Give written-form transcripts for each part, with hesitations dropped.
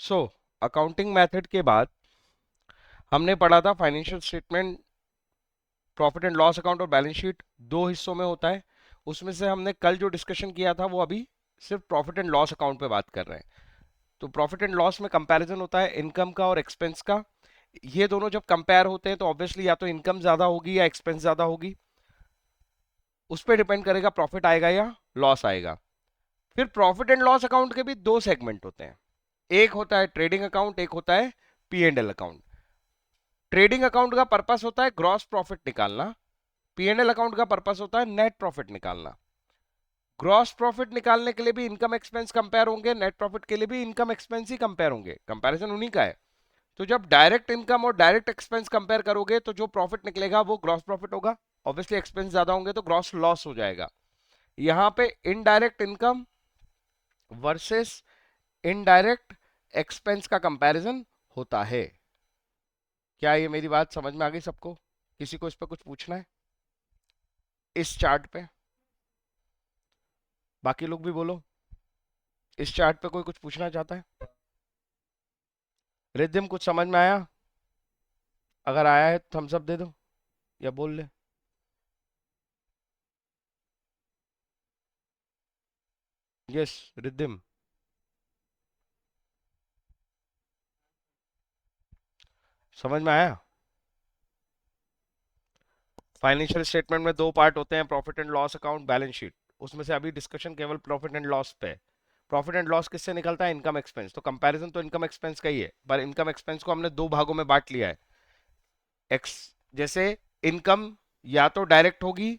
So accounting method के बाद हमने पढ़ा था financial statement, profit and loss account और बैलेंस शीट दो हिस्सों में होता है। उसमें से हमने कल जो डिस्कशन किया था वो अभी सिर्फ प्रॉफिट एंड लॉस अकाउंट पे बात कर रहे हैं। तो प्रॉफिट एंड लॉस में कंपैरिजन होता है इनकम का और एक्सपेंस का। ये दोनों जब कंपेयर होते हैं तो ऑब्वियसली या तो इनकम ज्यादा होगी या एक्सपेंस ज्यादा होगी, उस पर डिपेंड करेगा प्रॉफिट आएगा या लॉस आएगा। फिर प्रॉफिट एंड लॉस अकाउंट के भी दो सेगमेंट होते हैं, एक होता है ट्रेडिंग अकाउंट, एक होता है P and L account. Trading account का पर्पस होता है ग्रॉस प्रॉफिट निकालना, पी एंड एल अकाउंट का पर्पस होता है नेट प्रॉफिट निकालना। ग्रॉस प्रॉफिट निकालने के लिए भी इनकम एक्सपेंस कंपेयर होंगे, नेट प्रॉफिट के लिए भी इनकम एक्सपेंस ही कंपेयर होंगे, कंपैरिजन उन्हीं का है। तो जब डायरेक्ट इनकम और डायरेक्ट एक्सपेंस कंपेयर करोगे तो जो प्रॉफिट निकलेगा वो ग्रॉस प्रॉफिट होगा, ऑब्वियसली एक्सपेंस ज्यादा होंगे तो ग्रॉस लॉस हो जाएगा। यहां पे indirect income versus indirect expense का कंपैरिजन होता है। क्या ये मेरी बात समझ में आ गई सबको? किसी को इस पे कुछ पूछना है इस चार्ट पे? बाकी लोग भी बोलो, इस चार्ट पे कोई कुछ पूछना चाहता है? रिद्धिम कुछ समझ में आया? अगर आया है तो थम्स अप दे दो या बोल ले। यस रिद्धिम, समझ में आया? फाइनेंशियल स्टेटमेंट में दो पार्ट होते हैं, profit and loss account, balance sheet. उसमें से अभी डिस्कशन केवल प्रॉफिट एंड लॉस पे है। प्रॉफिट एंड लॉस किससे निकलता है? Income expense. तो कंपैरिजन तो इनकम एक्सपेंस का ही है, पर इनकम एक्सपेंस को हमने दो भागों में बांट लिया है। एक्स जैसे इनकम या तो डायरेक्ट होगी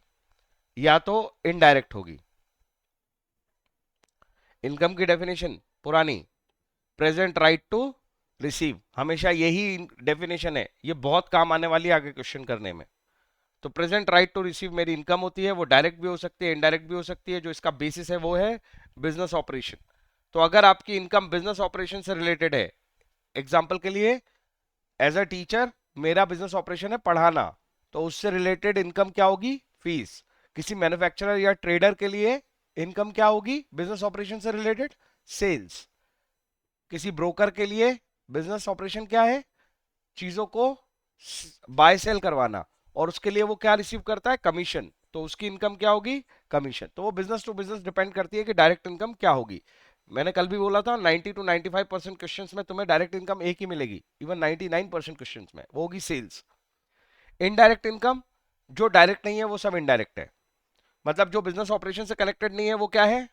या तो इनडायरेक्ट होगी। इनकम की डेफिनेशन पुरानी, प्रेजेंट राइट टू रिसीव, हमेशा यही डेफिनेशन है, ये बहुत काम आने वाली है आगे क्वेश्चन करने में। तो प्रेजेंट राइट टू रिसीव मेरी इनकम होती है, वो डायरेक्ट भी हो सकती है इनडायरेक्ट भी हो सकती है। जो इसका बेसिस है वो है बिजनेस ऑपरेशन। तो अगर आपकी इनकम बिजनेस ऑपरेशन से रिलेटेड है, एग्जांपल के लिए एज अ टीचर मेरा बिजनेस ऑपरेशन है पढ़ाना, तो उससे रिलेटेड इनकम क्या होगी? फीस। किसी मैन्युफैक्चरर या ट्रेडर के लिए इनकम क्या होगी बिजनेस ऑपरेशन से रिलेटेड? सेल्स। किसी ब्रोकर के लिए बिजनेस ऑपरेशन क्या है? चीजों को बाय सेल करवाना, और उसके लिए वो क्या रिसीव करता है? कमीशन। तो उसकी इनकम क्या होगी? कमीशन। तो वो बिजनेस टू बिजनेस डिपेंड करती है कि डायरेक्ट इनकम क्या होगी। मैंने कल भी बोला था 90 टू 95% क्वेश्चंस में तुम्हें डायरेक्ट इनकम एक ही मिलेगी, इवन 99% क्वेश्चंस में वो होगी सेल्स। इनडायरेक्ट इनकम जो डायरेक्ट नहीं है वो सब इनडायरेक्ट है, मतलब जो बिजनेस ऑपरेशन से कनेक्टेड नहीं है वो क्या है?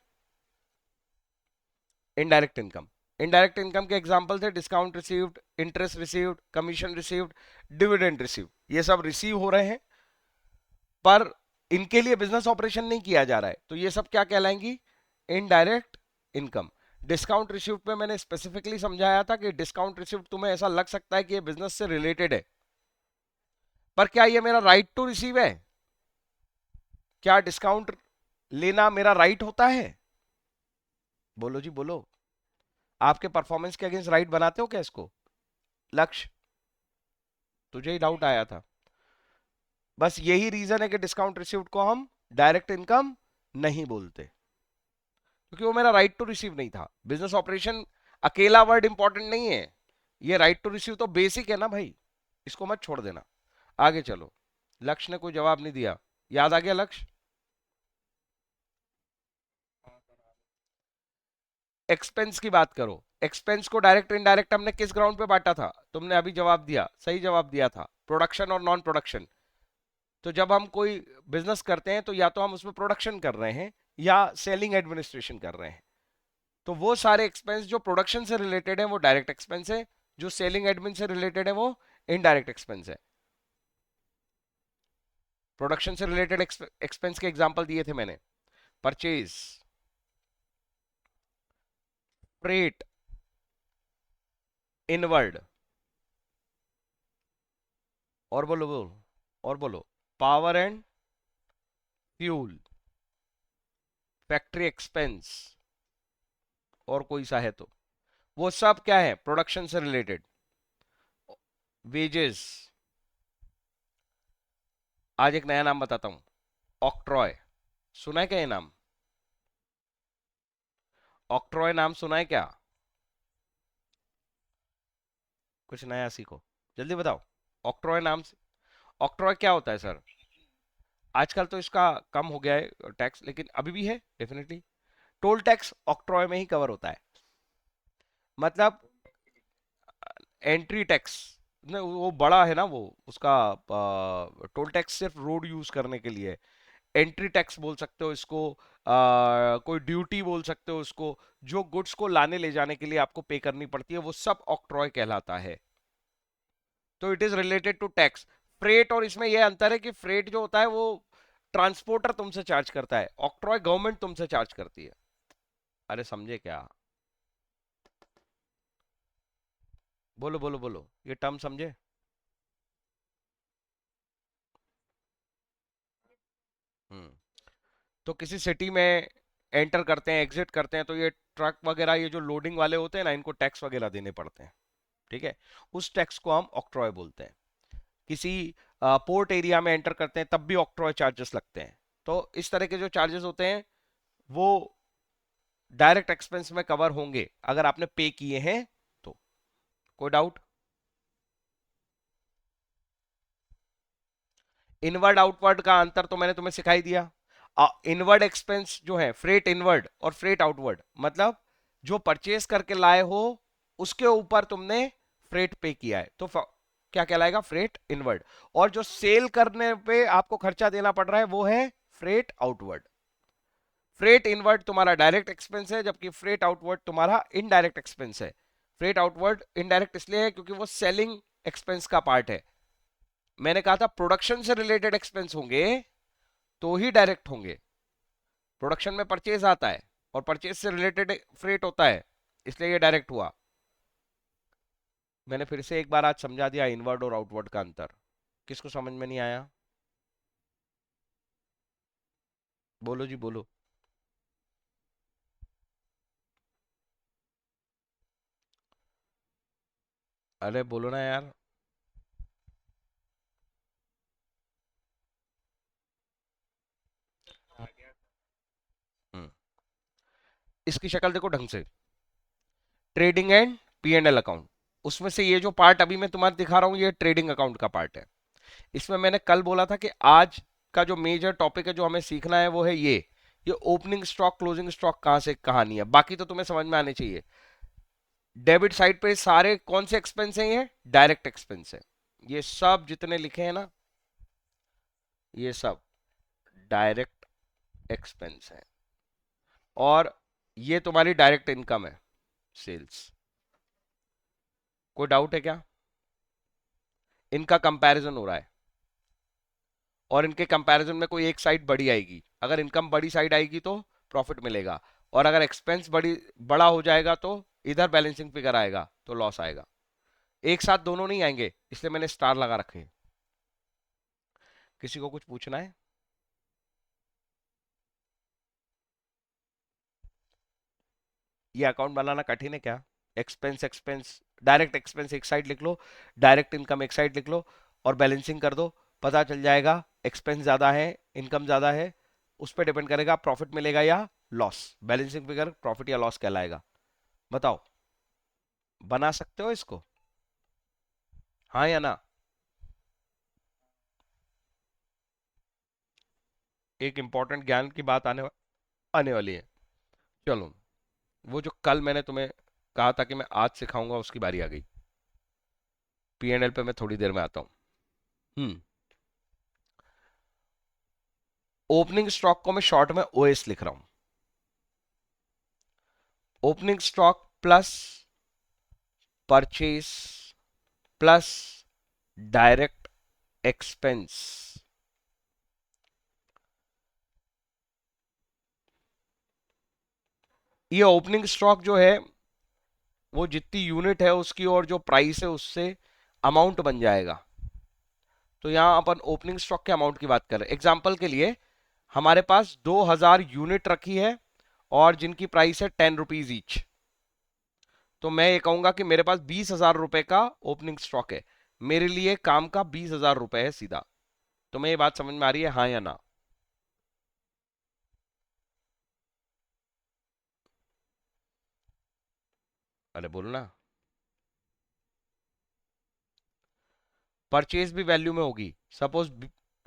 Indirect income. इनडायरेक्ट इनकम के एग्जांपल थे discount received, interest received, commission received, dividend received. ये सब रिसीव हो रहे हैं पर इनके लिए बिजनेस ऑपरेशन नहीं किया जा रहा है, तो ये सब क्या कहलाएंगी? Indirect income. डिस्काउंट रिसीव्ड पे मैंने स्पेसिफिकली समझाया था कि डिस्काउंट रिसीव्ड तुम्हें ऐसा लग सकता है कि ये बिजनेस से रिलेटेड है, पर क्या ये मेरा राइट टू रिसीव है? क्या डिस्काउंट लेना मेरा राइट होता है? बोलो जी बोलो। आपके परफॉर्मेंस के अगेंस्ट राइट बनाते हो क्या इसको? लक्ष्य, तुझे ही डाउट आया था। बस यही रीजन है कि डिस्काउंट रिसीव्ड को हम डायरेक्ट इनकम नहीं बोलते, क्योंकि वो मेरा राइट टू रिसीव नहीं था। बिजनेस ऑपरेशन अकेला वर्ड इंपॉर्टेंट नहीं है, ये राइट टू रिसीव तो बेसिक है ना भाई, इसको मत छोड़ देना। आगे चलो। लक्ष्य ने कोई जवाब नहीं दिया, याद आ गया लक्ष्य? एक्सपेंस की बात करो। एक्सपेंस को डायरेक्ट इनडायरेक्ट हमने किस ग्राउंड पे बांटा था? तुमने अभी जवाब दिया, सही जवाब दिया था, प्रोडक्शन और नॉन प्रोडक्शन। तो जब हम कोई बिजनेस करते हैं तो या तो हम उसमें प्रोडक्शन कर रहे हैं या सेलिंग एडमिनिस्ट्रेशन कर रहे हैं। तो वो सारे एक्सपेंस जो प्रोडक्शन से रिलेटेड है वो डायरेक्ट एक्सपेंस है, जो सेलिंग एडमिन से रिलेटेड है वो इनडायरेक्ट एक्सपेंस है। प्रोडक्शन से रिलेटेड एक्सपेंस के एग्जांपल दिए थे मैंने, परचेज, फ्रेट, इनवर्ड, और बोलो बोलो, और बोलो, power and fuel, factory expense, और कोई सा है तो वो सब क्या है? प्रोडक्शन से रिलेटेड। वेजेस। आज एक नया नाम बताता हूं, ऑक्ट्रॉय। सुना है क्या ये नाम? ऑक्ट्रॉय नाम सुना है क्या? कुछ नया सीखो, जल्दी बताओ। ऑक्ट्रॉय नाम से, ऑक्ट्रॉय क्या होता है सर? आजकल तो इसका कम हो गया है टैक्स, लेकिन अभी भी है डेफिनेटली। टोल टैक्स ऑक्ट्रॉय में ही कवर होता है। मतलब एंट्री टैक्स, वो बड़ा है ना, वो उसका टोल टैक्स सिर्फ रोड यूज करने के लिए है। एंट्री टैक्स बोल सकते हो इसको, कोई ड्यूटी बोल सकते हो उसको, जो गुड्स को लाने ले जाने के लिए आपको पे करनी पड़ती है, वो सब ऑक्ट्रॉय कहलाता है। तो it is related to tax. Freight और इसमें यह अंतर है कि फ्रेट जो होता है वो ट्रांसपोर्टर तुमसे चार्ज करता है, ऑक्ट्रॉय गवर्नमेंट तुमसे चार्ज करती है। अरे समझे क्या? बोलो बोलो बोलो, ये टर्म समझे? हम्म। तो किसी सिटी में एंटर करते हैं, एग्जिट करते हैं, तो ये ट्रक वगैरह, ये जो लोडिंग वाले होते हैं ना, इनको टैक्स वगैरह देने पड़ते हैं। ठीक है, उस टैक्स को हम ऑक्ट्रॉय बोलते हैं। किसी पोर्ट एरिया में एंटर करते हैं तब भी ऑक्ट्रॉय चार्जेस लगते हैं। तो इस तरह के जो चार्जेस होते हैं वो डायरेक्ट एक्सपेंस में कवर होंगे अगर आपने पे किए हैं तो। कोई डाउट? इनवर्ड आउटवर्ड का अंतर तो मैंने तुम्हें सिखाई दिया। इनवर्ड एक्सपेंस जो है, फ्रेट इनवर्ड और फ्रेट आउटवर्ड, मतलब जो परचेस करके लाए हो उसके ऊपर तुमने फ्रेट पे किया है तो क्या कहलाएगा? Freight inward. और जो सेल करने पे आपको खर्चा देना पड़ रहा है वो है फ्रेट आउटवर्ड। फ्रेट इनवर्ड तुम्हारा डायरेक्ट एक्सपेंस है, जबकि फ्रेट आउटवर्ड तुम्हारा इनडायरेक्ट एक्सपेंस है। फ्रेट आउटवर्ड इनडायरेक्ट इसलिए है क्योंकि वो सेलिंग एक्सपेंस का पार्ट है। मैंने कहा था प्रोडक्शन से रिलेटेड एक्सपेंस होंगे तो ही डायरेक्ट होंगे। प्रोडक्शन में परचेज आता है और परचेज से रिलेटेड फ्रेट होता है, इसलिए ये डायरेक्ट हुआ। मैंने फिर से एक बार आज समझा दिया इनवर्ड और आउटवर्ड का अंतर। किसको समझ में नहीं आया? बोलो जी बोलो। अरे बोलो ना यार। हम्म, इसकी शक्ल देखो ढंग से। Trading and P and L account, उसमें से ये जो पार्ट अभी मैं तुम्हारे दिखा रहा हूं ये ट्रेडिंग अकाउंट का पार्ट है। इसमें मैंने कल बोला था कि आज का जो मेजर टॉपिक है जो हमें सीखना है वो है ये ओपनिंग स्टॉक क्लोजिंग स्टॉक कहां से कहानी है, बाकी तो तुम्हें समझ में आने चाहिए। डेबिट साइड पे सारे कौन से एक्सपेंस हैं? ये डायरेक्ट एक्सपेंस है। ये सब जितने लिखे हैं ना, ये सब डायरेक्ट एक्सपेंस है। और ये तुम्हारी डायरेक्ट इनकम है, सेल्स। कोई डाउट है क्या? इनका कंपैरिजन हो रहा है और इनके कंपैरिजन में कोई एक साइड बड़ी आएगी। अगर इनकम बड़ी साइड आएगी तो प्रॉफिट मिलेगा, और अगर एक्सपेंस बड़ा हो जाएगा तो इधर बैलेंसिंग फिगर आएगा तो लॉस आएगा। एक साथ दोनों नहीं आएंगे, इसलिए मैंने स्टार लगा रखे हैं। किसी को कुछ पूछना है? ये अकाउंट बनाना कठिन है क्या? एक्सपेंस एक्सपेंस, डायरेक्ट एक्सपेंस एक साइड लिख लो, डायरेक्ट इनकम एक साइड लिख लो, और बैलेंसिंग कर दो। पता चल जाएगा एक्सपेंस ज्यादा है, इनकम ज्यादा है, उस पर डिपेंड करेगा प्रॉफिट मिलेगा या लॉस। बैलेंसिंग फिगर प्रॉफिट या लॉस कहलाएगा। बताओ, बना सकते हो इसको? हाँ या ना? एक इंपॉर्टेंट ज्ञान की बात आने वाली है। चलो, वो जो कल मैंने तुम्हें कहा था कि मैं आज सिखाऊंगा उसकी बारी आ गई। पीएनएल पे मैं थोड़ी देर में आता हूँ। हम्म। ओपनिंग स्टॉक को मैं शॉर्ट में ओएस लिख रहा हूं। Opening stock plus purchase plus direct expense. ये ओपनिंग स्टॉक जो है वो जितनी यूनिट है उसकी और जो प्राइस है उससे अमाउंट बन जाएगा। तो यहां अपन ओपनिंग स्टॉक के अमाउंट की बात कर रहे हैं। एग्जांपल के लिए हमारे पास 2000 यूनिट रखी है और जिनकी प्राइस है 10 रुपीज ईच। तो मैं ये कहूंगा कि मेरे पास 20,000 रुपए का ओपनिंग स्टॉक है। मेरे लिए काम का 20,000 रुपए है सीधा। तुम्हें ये बात समझ में आ रही है, हाँ या ना? अरे बोलो ना। परचेज भी वैल्यू में होगी। सपोज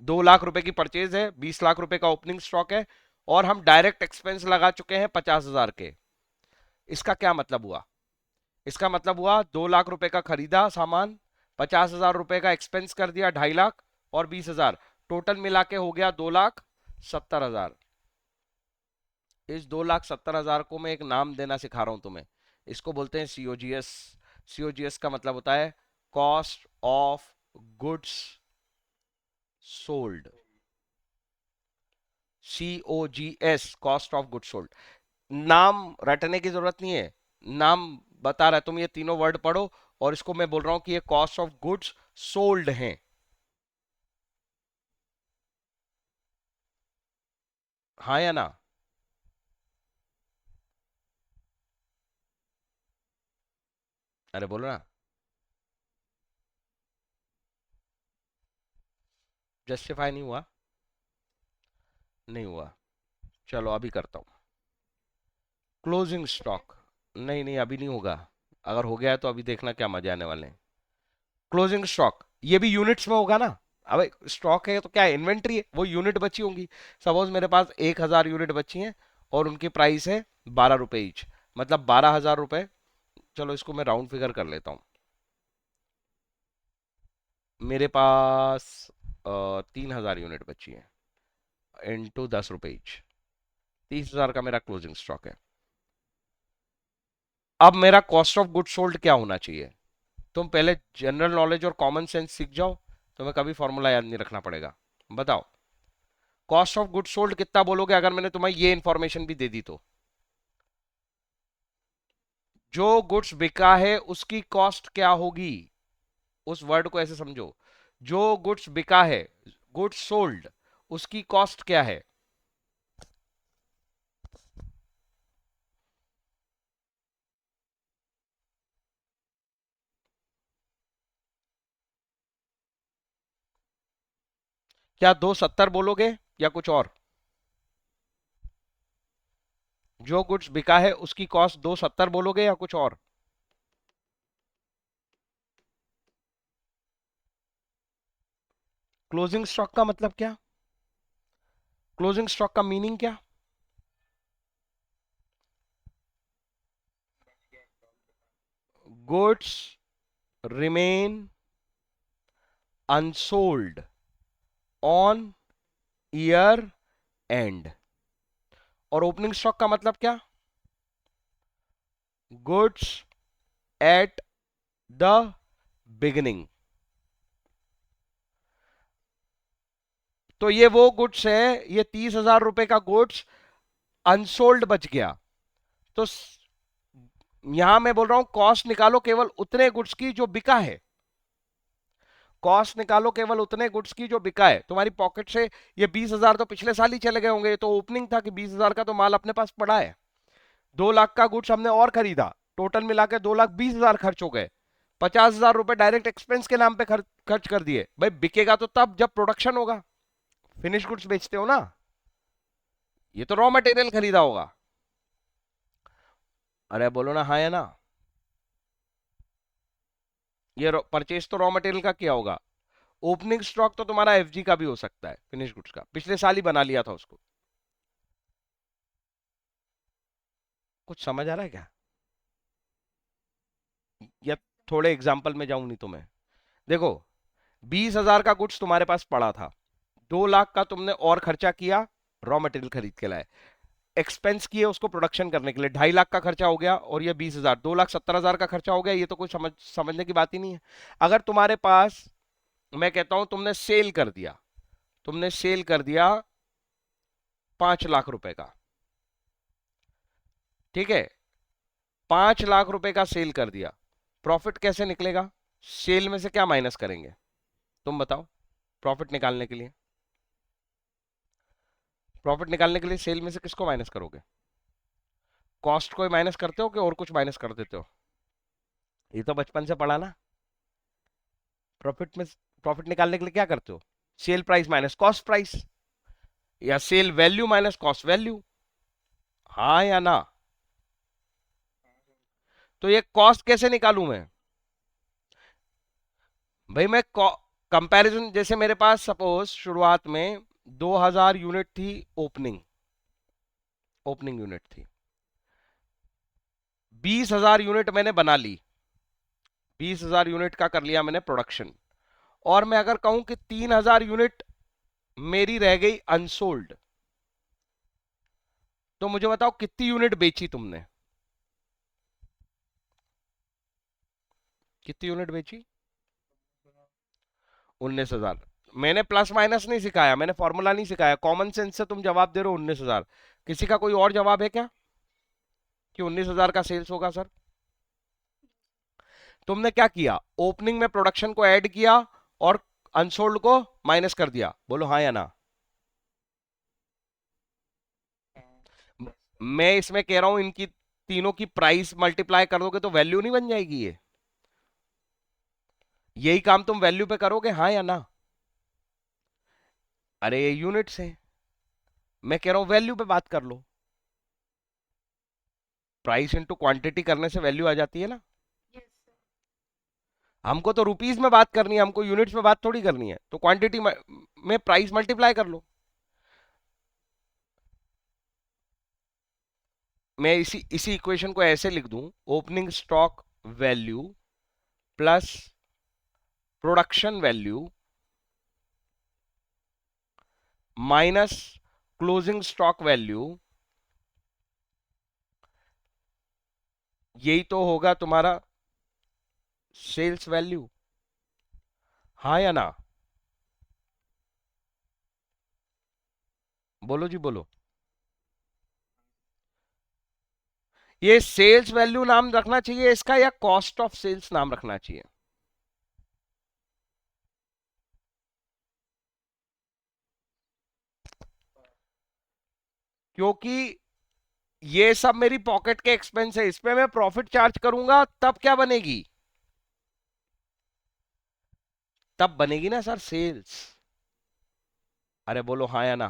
2 लाख रुपए की परचेज है, 20 लाख रुपए का ओपनिंग स्टॉक है, और हम डायरेक्ट एक्सपेंस लगा चुके हैं 50,000 के। इसका क्या मतलब हुआ? इसका मतलब हुआ 2 लाख रुपए का खरीदा सामान, 50,000 रुपए का एक्सपेंस कर दिया, 2.5 लाख और 20,000, टोटल मिला के हो गया 2,70,000। इस 2,70,000 को मैं एक नाम देना सिखा रहा हूं तुम्हें। इसको बोलते हैं सीओजीएस। सीओजीएस का मतलब होता है cost of goods sold. COGS, cost of goods sold. नाम रटने की जरूरत नहीं है, नाम बता रहा है। तुम ये तीनों वर्ड पढ़ो, और इसको मैं बोल रहा हूं कि ये कॉस्ट ऑफ गुड्स सोल्ड हैं। हाँ या ना? अरे बोलो ना। जस्टिफाई नहीं हुआ? नहीं हुआ। चलो अभी करता हूं। Closing stock. नहीं नहीं, अभी नहीं होगा। अगर हो गया है तो अभी देखना क्या मजे आने वाले हैं। क्लोजिंग स्टॉक ये भी यूनिट्स में होगा ना। अब स्टॉक है तो क्या इन्वेंट्री है, वो यूनिट बची होंगी। सपोज मेरे पास 1,000 यूनिट बची हैं, और उनकी प्राइस है 12 रुपए ईच, मतलब 12,000 रुपए। चलो इसको मैं राउंड फिगर कर लेता हूँ। मेरे पास 3,000 यूनिट बची है, इंटू 10 रुपए ईच, 30,000 का मेरा क्लोजिंग स्टॉक है। अब मेरा कॉस्ट ऑफ गुड सोल्ड क्या होना चाहिए? तुम पहले जनरल नॉलेज और कॉमन सेंस सीख जाओ, तुम्हें कभी फॉर्मूला याद नहीं रखना पड़ेगा। बताओ, कॉस्ट ऑफ गुड सोल्ड कितना बोलोगे अगर मैंने तुम्हें ये इंफॉर्मेशन भी दे दी तो? जो गुड्स बिका है उसकी कॉस्ट क्या होगी? उस वर्ड को ऐसे समझो, जो गुड्स बिका है, गुड्स सोल्ड, उसकी कॉस्ट क्या है? क्या 270 बोलोगे या कुछ और? जो गुड्स बिका है उसकी कॉस्ट 270 बोलोगे या कुछ और? क्लोजिंग स्टॉक का मतलब क्या? क्लोजिंग स्टॉक का मीनिंग क्या? Goods remain unsold on year and. और ओपनिंग स्टॉक का मतलब क्या? Goods at the beginning. तो ये वो गुड्स है, ये 30,000 रुपए का गुड्स अनसोल्ड बच गया। तो यहां मैं बोल रहा हूं कॉस्ट निकालो केवल उतने गुड्स की जो बिका है। कॉस्ट निकालो केवल उतने गुड्स की जो बिका है तुम्हारी पॉकेट से। ये 20,000 तो पिछले साल ही चले गए होंगे, तो ओपनिंग था कि 20,000 का तो माल अपने पास पड़ा है। 2 लाख का गुड्स हमने और खरीदा, टोटल मिला के 2,20,000 खर्च हो गए। 50,000 रुपए डायरेक्ट एक्सपेंस के नाम पे खर्च कर दिए। भाई बिकेगा तो तब जब प्रोडक्शन होगा, फिनिश गुड्स बेचते हो ना। ये तो रॉ मटेरियल खरीदा होगा। अरे बोलो ना हाँ या ना। ये परचेज तो रॉ मटेरियल का किया होगा। ओपनिंग स्टॉक तो तुम्हारा एफजी का भी हो सकता है, फिनिश गुड्स का, पिछले साल ही बना लिया था उसको। कुछ समझ आ रहा है क्या? या थोड़े एग्जाम्पल में जाऊं नहीं तो मैं। देखो, 20,000 का गुड्स तुम्हारे पास पड़ा था, 2 लाख का तुमने और खर्चा किया, रॉ मटेरियल खरीद के लाए, एक्सपेंस किए उसको प्रोडक्शन करने के लिए, 2.5 लाख का खर्चा हो गया, और ये 20,000, 2,70,000 का खर्चा हो गया। ये तो कोई समझने की बात ही नहीं है। अगर तुम्हारे पास, मैं कहता हूं तुमने सेल कर दिया, तुमने सेल कर दिया 5 लाख रुपए का, ठीक है, 5 लाख रुपए का सेल कर दिया, प्रॉफिट कैसे निकलेगा? सेल में से क्या माइनस करेंगे? तुम बताओ। प्रॉफिट निकालने के लिए, प्रॉफिट निकालने के लिए सेल में से किसको माइनस करोगे? कॉस्ट को माइनस करते हो कि और कुछ माइनस कर देते हो? ये तो बचपन से पढ़ा ना। प्रॉफिट में, प्रॉफिट निकालने के लिए क्या करते हो? Sale price minus cost price, या sale value minus cost value. हाँ या ना? तो ये कॉस्ट कैसे निकालूं मैं? भाई मैं कंपैरिजन, जैसे मेरे पास सपोज शुरुआत में 2000 यूनिट थी, ओपनिंग ओपनिंग यूनिट थी, 20,000 यूनिट मैंने बना ली, 20,000 यूनिट का कर लिया मैंने प्रोडक्शन, और मैं अगर कहूं कि 3,000 यूनिट मेरी रह गई अनसोल्ड, तो मुझे बताओ कितनी यूनिट बेची तुमने, कितनी यूनिट बेची? 19,000। मैंने प्लस माइनस नहीं सिखाया, मैंने फॉर्मूला नहीं सिखाया, कॉमन सेंस से तुम जवाब दे रहे हो 19,000। किसी का कोई और जवाब है क्या कि 19,000 का सेल्स होगा सर? तुमने क्या किया, ओपनिंग में प्रोडक्शन को ऐड किया और अनसोल्ड को माइनस कर दिया, बोलो हाँ या ना। मैं इसमें कह रहा हूं इनकी तीनों की प्राइस मल्टीप्लाई कर दोगे तो वैल्यू नहीं बन जाएगी ये? यही काम तुम वैल्यू पे करोगे, हाँ या ना? अरे ये यूनिट्स है, मैं कह रहा हूं वैल्यू पे बात कर लो, प्राइस इनटू क्वांटिटी करने से वैल्यू आ जाती है ना। हमको तो रुपीस में बात करनी है, हमको यूनिट्स में बात थोड़ी करनी है, तो क्वांटिटी में प्राइस मल्टीप्लाई कर लो। मैं इसी इसी इक्वेशन को ऐसे लिख दूं, opening stock value plus production value minus closing stock value, यही तो होगा तुम्हारा सेल्स वैल्यू, हाँ या ना? बोलो जी बोलो। ये सेल्स वैल्यू नाम रखना चाहिए इसका, या कॉस्ट ऑफ सेल्स नाम रखना चाहिए? क्योंकि ये सब मेरी पॉकेट के एक्सपेंस है, इस पे मैं प्रॉफिट चार्ज करूंगा तब क्या बनेगी? तब बनेगी ना सर सेल्स। अरे बोलो हाँ या ना।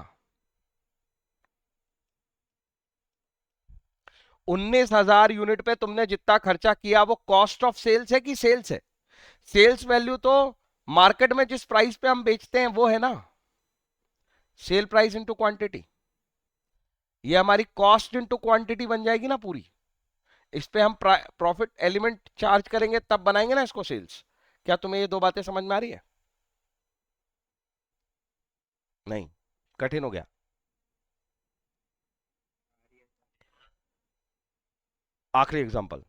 19,000 यूनिट पे तुमने जितना खर्चा किया वो कॉस्ट ऑफ सेल्स है कि सेल्स है? सेल्स वैल्यू तो मार्केट में जिस प्राइस पे हम बेचते हैं वो है ना, सेल प्राइस इंटू क्वांटिटी। ये हमारी कॉस्ट इंटू क्वांटिटी बन जाएगी ना पूरी। इस पे हम प्रॉफिट एलिमेंट चार्ज करेंगे तब बनाएंगे ना इसको सेल्स। क्या तुम्हें ये दो बातें समझ में आ रही है? नहीं, कठिन हो गया? आखिरी एग्जांपल,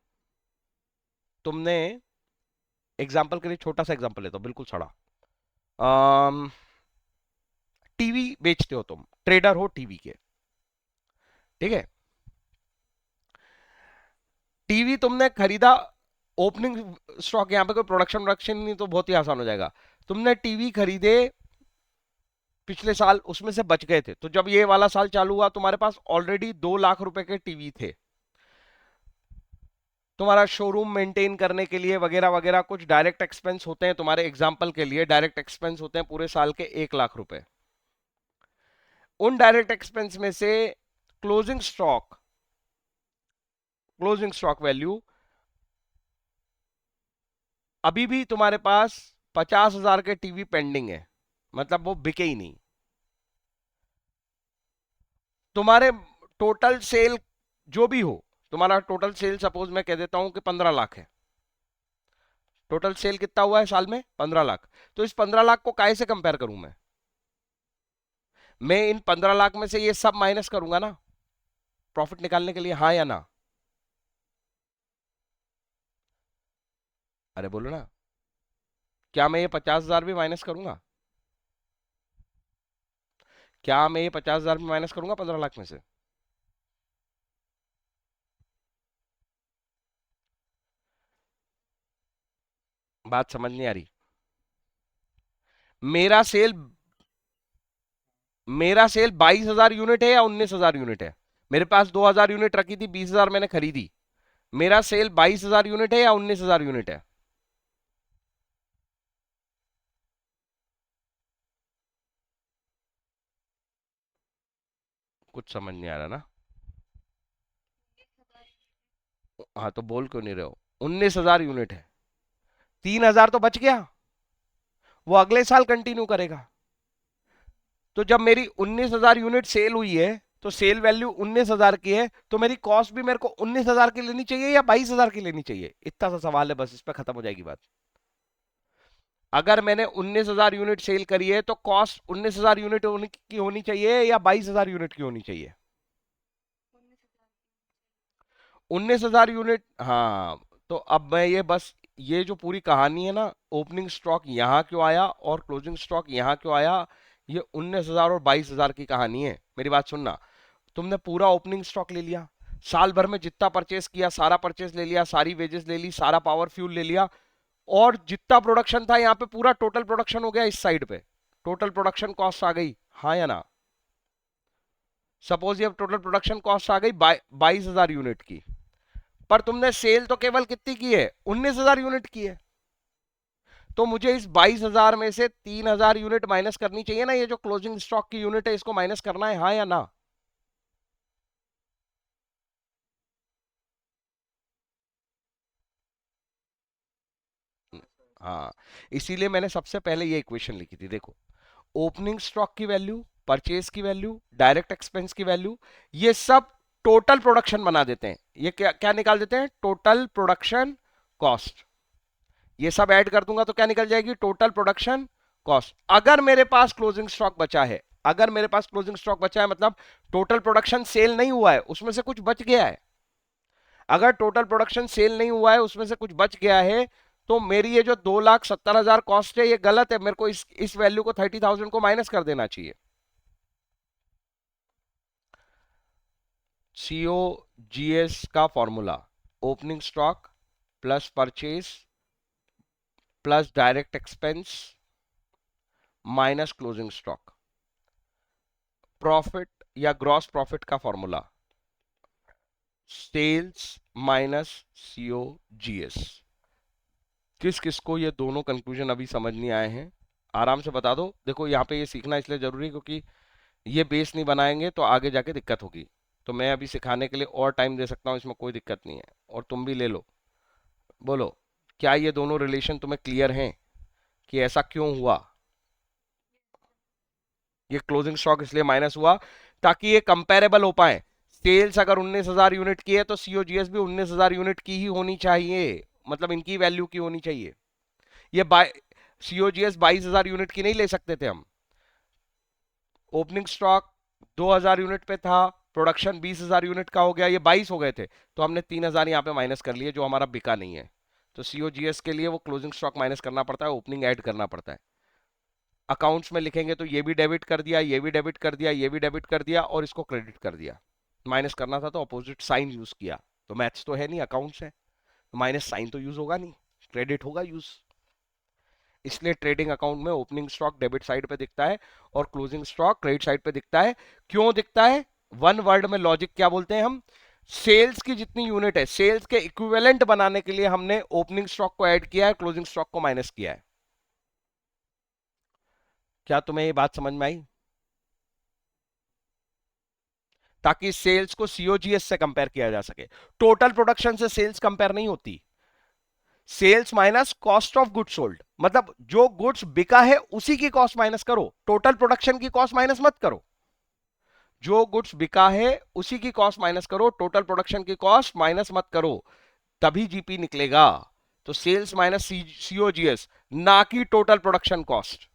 तुमने एग्जांपल के लिए छोटा सा एग्जांपल लेता हूं, बिल्कुल सड़ा। टीवी बेचते हो तुम, ट्रेडर हो टीवी के, ठीक है? टीवी तुमने खरीदा, ओपनिंग स्टॉक, यहां पे कोई प्रोडक्शन प्रोडक्शन नहीं तो बहुत ही आसान हो जाएगा। तुमने टीवी खरीदे पिछले साल, उसमें से बच गए थे, तो जब ये वाला साल चालू हुआ तुम्हारे पास ऑलरेडी 2 लाख रुपए के टीवी थे। तुम्हारा शोरूम मेंटेन करने के लिए वगैरह वगैरह कुछ डायरेक्ट एक्सपेंस होते हैं, तुम्हारे एग्जाम्पल के लिए डायरेक्ट एक्सपेंस होते हैं पूरे साल के 1 लाख रुपए। उन डायरेक्ट एक्सपेंस में से closing stock, closing stock value अभी भी तुम्हारे पास 50,000 के टीवी पेंडिंग है, मतलब वो बिके ही नहीं। तुम्हारे टोटल सेल जो भी हो, तुम्हारा टोटल सेल सपोज मैं कह देता हूं कि 15 लाख है। टोटल सेल कितना हुआ है साल में? 15 लाख। तो इस 15 लाख को काय से कंपेयर करूं मैं इन 15 लाख में से ये सब माइनस करूंगा ना प्रॉफिट निकालने के लिए, हाँ या ना? अरे बोलो ना, क्या मैं ये 50,000 भी माइनस करूंगा? क्या मैं ये 50,000 भी माइनस करूंगा 15 लाख में से? बात समझ नहीं आ रही? मेरा सेल मेरा सेल 22,000 यूनिट है या 19,000 यूनिट है? मेरे पास 2,000 यूनिट रखी थी, 20,000 मैंने खरीदी। मेरा सेल 22,000 यूनिट है या 19,000 यूनिट है? कुछ समझ नहीं आ रहा ना? हाँ तो बोल क्यों नहीं रहे हो? 19,000 यूनिट है, 3,000 तो बच गया, वो अगले साल कंटिन्यू करेगा। तो जब मेरी 19,000 यूनिट सेल हुई है, तो सेल वैल्यू 19,000 की है, तो मेरी कॉस्ट भी मेरे को 19,000 की लेनी चाहिए या 22,000 की लेनी चाहिए? इतना सा सवाल है, बस इस पे खत्म हो जाएगी बात। अगर मैंने 19,000 यूनिट सेल करी है तो कॉस्ट 19,000 यूनिट की होनी चाहिए या 22,000 यूनिट की होनी चाहिए? 19,000 यूनिट, हाँ। तो अब मैं ये बस, ये जो पूरी कहानी है ना, ओपनिंग स्टॉक यहां क्यों आया और क्लोजिंग स्टॉक यहां क्यों आया, ये 19,000 और 22,000 की कहानी है। मेरी बात सुनना, तुमने पूरा ओपनिंग स्टॉक ले लिया, साल भर में जितना परचेस किया सारा परचेस ले लिया, सारी वेजेस ले ली, सारा पावर फ्यूल ले लिया, और जितना प्रोडक्शन था यहाँ पे पूरा टोटल प्रोडक्शन हो गया इस साइड पे, टोटल प्रोडक्शन कॉस्ट आ गई, हाँ या ना? सपोज ये टोटल प्रोडक्शन कॉस्ट आ गई 22,000 यूनिट की, पर तुमने सेल तो केवल कितनी की है? 19,000 यूनिट की है। तो मुझे इस 22,000 में से 3,000 यूनिट माइनस करनी चाहिए ना, ये जो क्लोजिंग स्टॉक की यूनिट है इसको माइनस करना है, हाँ या ना? हाँ, इसीलिए मैंने सबसे पहले ये इक्वेशन लिखी थी, देखो। ओपनिंग स्टॉक की वैल्यू, परचेज की वैल्यू, डायरेक्ट एक्सपेंस की वैल्यू, ये सब टोटल प्रोडक्शन बना देते हैं। ये क्या क्या निकाल देते हैं? Total production cost. ये सब ऐड कर दूंगा तो क्या निकल जाएगी? Total production cost. अगर मेरे पास क्लोजिंग स्टॉक बचा है, अगर मेरे पास क्लोजिंग स्टॉक बचा है मतलब टोटल प्रोडक्शन सेल नहीं हुआ है, उसमें से कुछ बच गया है, अगर टोटल प्रोडक्शन सेल नहीं हुआ है उसमें से कुछ बच गया है, तो मेरी ये जो 2,70,000 कॉस्ट है ये गलत है, मेरे को इस वैल्यू को 30,000 को माइनस कर देना चाहिए। सीओ जीएस का formula, opening stock plus purchase plus direct expense minus closing stock. Profit या ग्रॉस प्रॉफिट का formula, sales minus C O G S. किस किस को ये दोनों कंक्लूजन अभी समझ नहीं आए हैं, आराम से बता दो। देखो यहाँ पे ये सीखना इसलिए जरूरी है क्योंकि ये बेस नहीं बनाएंगे तो आगे जाके दिक्कत होगी। तो मैं अभी सिखाने के लिए और टाइम दे सकता हूँ, इसमें कोई दिक्कत नहीं है, और तुम भी ले लो। बोलो, क्या ये दोनों रिलेशन तुम्हें क्लियर हैं कि ऐसा क्यों हुआ? ये क्लोजिंग स्टॉक इसलिए माइनस हुआ ताकि ये कंपेरेबल हो पाए। सेल्स अगर 19,000 यूनिट की है तो सीओजीएस भी 19,000 यूनिट की ही होनी चाहिए, मतलब इनकी वैल्यू की होनी चाहिए। ये सीओजीएस 22,000 यूनिट की नहीं ले सकते थे हम। ओपनिंग स्टॉक 2,000 यूनिट पे था, प्रोडक्शन 20,000 यूनिट का हो गया, ये 22 हो गए थे, तो हमने 3,000 यहाँ पे माइनस कर लिए जो हमारा बिका नहीं है। तो सीओजीएस के लिए वो क्लोजिंग स्टॉक माइनस करना पड़ता है, ओपनिंग ऐड करना पड़ता है। अकाउंट्स में लिखेंगे तो ये भी डेबिट कर दिया, ये भी डेबिट कर दिया, ये भी डेबिट कर दिया, और इसको क्रेडिट कर दिया। माइनस करना था तो अपोजिट साइन यूज किया। तो मैथ्स तो है नहीं, अकाउंट्स है, तो माइनस साइन तो यूज होगा नहीं, क्रेडिट होगा यूज। इसलिए ट्रेडिंग अकाउंट में ओपनिंग स्टॉक डेबिट साइड पे दिखता है और क्लोजिंग स्टॉक क्रेडिट साइड पे दिखता है। क्यों दिखता है? वन वर्ड में लॉजिक क्या बोलते हैं हम? सेल्स की जितनी यूनिट है, सेल्स के इक्विवेलेंट बनाने के लिए हमने ओपनिंग स्टॉक को ऐड किया है, क्लोजिंग स्टॉक को माइनस किया है। क्या तुम्हें ये बात समझ में आई? ताकि सेल्स को सीओजीएस से कंपेयर किया जा सके। टोटल प्रोडक्शन से सेल्स कंपेयर नहीं होती। Sales minus cost of goods sold, मतलब जो गुड्स बिका है उसी की कॉस्ट माइनस करो, टोटल प्रोडक्शन की कॉस्ट माइनस मत करो। जो गुड्स बिका है उसी की कॉस्ट माइनस करो, टोटल प्रोडक्शन की कॉस्ट माइनस मत करो, तभी जीपी निकलेगा। तो सेल्स माइनस सीओजीएस, ना कि टोटल प्रोडक्शन कॉस्ट।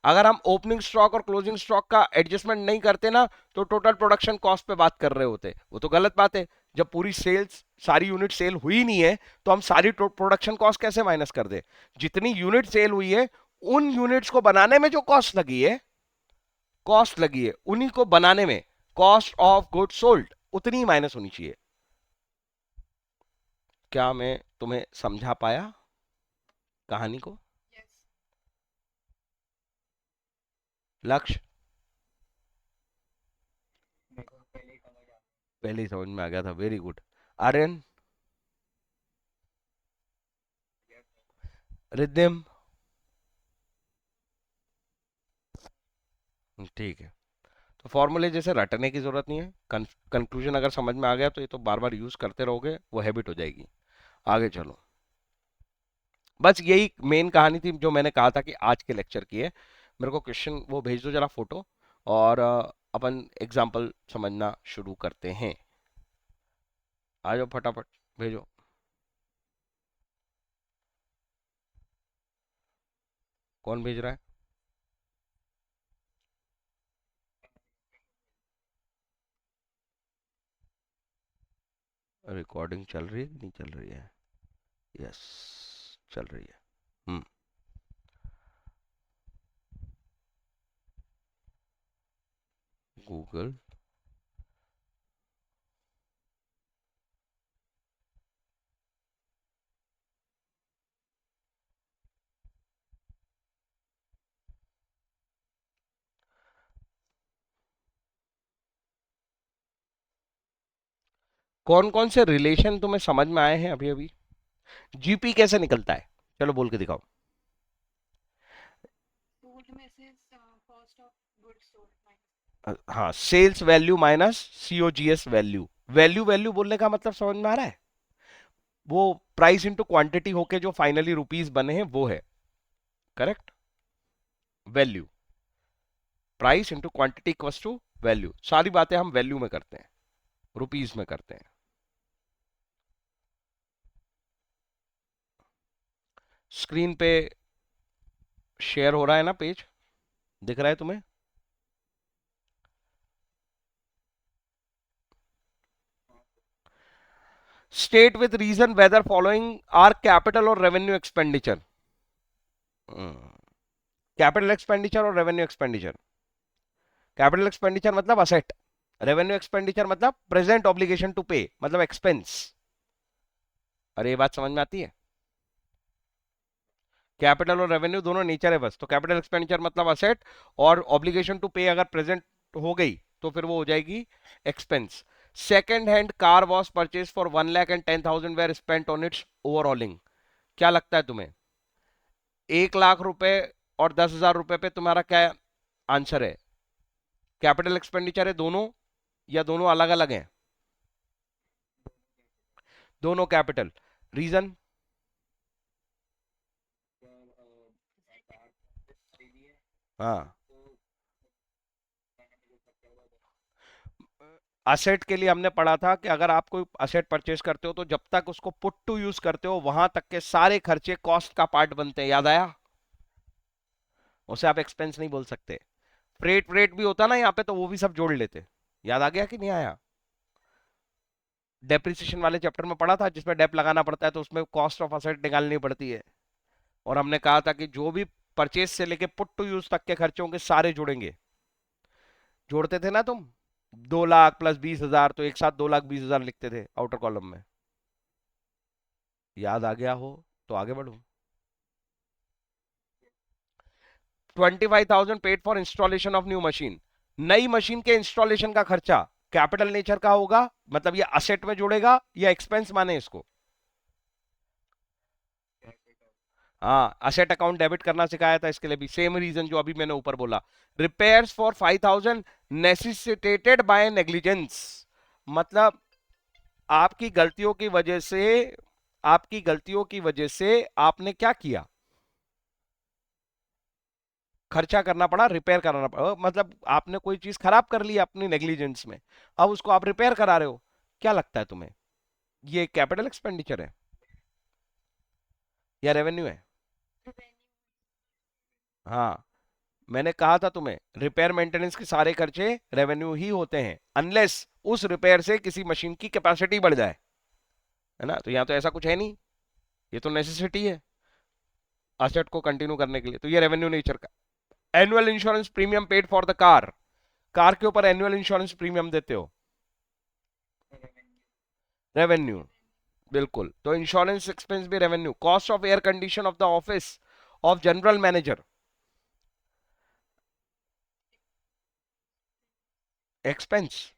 अगर हम ओपनिंग स्टॉक और क्लोजिंग स्टॉक का एडजस्टमेंट नहीं करते ना, तो टोटल प्रोडक्शन कॉस्ट पे बात कर रहे होते, वो तो गलत बात है। जब पूरी सेल्स, सारी यूनिट सेल हुई नहीं है तो हम सारी प्रोडक्शन कॉस्ट कैसे माइनस कर दे? जितनी यूनिट सेल हुई है उन यूनिट्स को बनाने में जो कॉस्ट लगी है, कॉस्ट लगी है उन्हीं को बनाने में, कॉस्ट ऑफ गुड सोल्ड उतनी ही माइनस होनी चाहिए। क्या मैं तुम्हें समझा पाया कहानी को? लक्ष्य पहले ही समझ में आ गया था, वेरी गुड। आर्यन, रिद्धिम, ठीक है। तो फॉर्मूले जैसे रटने की जरूरत नहीं है, कंक्लूजन अगर समझ में आ गया तो ये तो बार बार यूज करते रहोगे, वो हैबिट हो जाएगी। आगे चलो। बस यही मेन कहानी थी जो मैंने कहा था कि आज के लेक्चर की है। मेरे को क्वेश्चन वो भेज दो जरा फोटो, और अपन एग्जाम्पल समझना शुरू करते हैं। आ जाओ फटाफट, भेजो। कौन भेज रहा है? रिकॉर्डिंग चल रही है कि नहीं चल रही है? यस, चल रही है। हम्म। गूगल। कौन कौन से रिलेशन तुम्हें समझ में आए हैं अभी अभी? जीपी कैसे निकलता है? चलो बोल के दिखाओ। हाँ, sales value minus C O G S value. Value value बोलने का मतलब समझ में आ रहा है? वो प्राइस इंटू क्वांटिटी होके जो फाइनली रुपीस बने हैं वो है। Correct. Value, price into quantity equals to value. सारी बातें हम वैल्यू में करते हैं, रुपीस में करते हैं। स्क्रीन पे शेयर हो रहा है ना पेज? दिख रहा है तुम्हें? State with reason whether following are capital और रेवेन्यू एक्सपेंडिचर। कैपिटल एक्सपेंडिचर और रेवेन्यू एक्सपेंडिचर। कैपिटल एक्सपेंडिचर मतलब असेट, रेवेन्यू एक्सपेंडिचर मतलब प्रेजेंट ऑब्लिगेशन टू पे, मतलब एक्सपेंस। अरे ये बात समझ में आती है? कैपिटल और रेवेन्यू दोनों नेचर है बस, तो कैपिटल एक्सपेंडिचर मतलब असेट, और ऑब्लिगेशन टू पे अगर प्रेजेंट हो गई तो फिर वो हो जाएगी expense. Second hand car was purchase for 1,10,000 were spent on its overhauling. क्या लगता है तुम्हें, 1 लाख रुपए और 10,000 रुपए पे तुम्हारा क्या आंसर है? कैपिटल एक्सपेंडिचर है दोनों, या दोनों अलग अलग हैं? दोनों कैपिटल। रीजन? हाँ, असेट के लिए हमने पढ़ा था कि अगर आप कोई असेट परचेज करते हो तो जब तक उसको पुट टू यूज करते हो वहां तक के सारे खर्चे कॉस्ट का पार्ट बनते हैं। याद आया? उसे आप एक्सपेंस नहीं बोल सकते। फ्रेट व्रेट भी होता ना यहाँ पे, तो वो भी सब जोड़ लेते। याद आ गया कि नहीं आया? डेप्रिसिएशन वाले चैप्टर में पढ़ा था, जिसमें डेप लगाना पड़ता है तो उसमें कॉस्ट ऑफ असेट निकालनी पड़ती है। और हमने कहा था कि जो भी परचेज से लेके पुट टू यूज तक के खर्चे होंगे सारे जुड़ेंगे। जोड़ते थे ना तुम? 2 लाख प्लस 20,000, तो एक साथ 2,20,000 लिखते थे आउटर कॉलम में। याद आ गया हो तो आगे बढ़ो। 25,000 paid for installation of new machine. नई मशीन के इंस्टॉलेशन का खर्चा कैपिटल नेचर का होगा, मतलब ये असेट में जुड़ेगा या एक्सपेंस माने इसको? हाँ, असेट अकाउंट डेबिट करना सिखाया था, इसके लिए भी सेम रीजन जो अभी मैंने ऊपर बोला। Repairs for 5,000 necessitated by negligence, मतलब आपकी गलतियों की वजह से, आपकी गलतियों की वजह से आपने क्या किया, खर्चा करना पड़ा, रिपेयर कराना पड़ा, मतलब आपने कोई चीज खराब कर ली अपनी नेग्लिजेंस में, अब उसको आप रिपेयर करा रहे हो। क्या लगता है तुम्हें, ये कैपिटल एक्सपेंडिचर है या रेवेन्यू है? हाँ, मैंने कहा था तुम्हें रिपेयर मेंटेनेंस के सारे खर्चे रेवेन्यू ही होते हैं, अनलेस उस रिपेयर से किसी मशीन की कैपेसिटी बढ़ जाए, है ना? तो यहाँ तो ऐसा कुछ है नहीं, ये तो नेसेसिटी है असेट को कंटिन्यू करने के लिए, तो ये रेवेन्यू नेचर का। Annual insurance premium paid for the car, car के ऊपर एनुअल इंश्योरेंस प्रीमियम देते हो, रेवेन्यू। बिल्कुल, तो इंश्योरेंस एक्सपेंस भी revenue. Cost of air condition of the office of general manager, expense.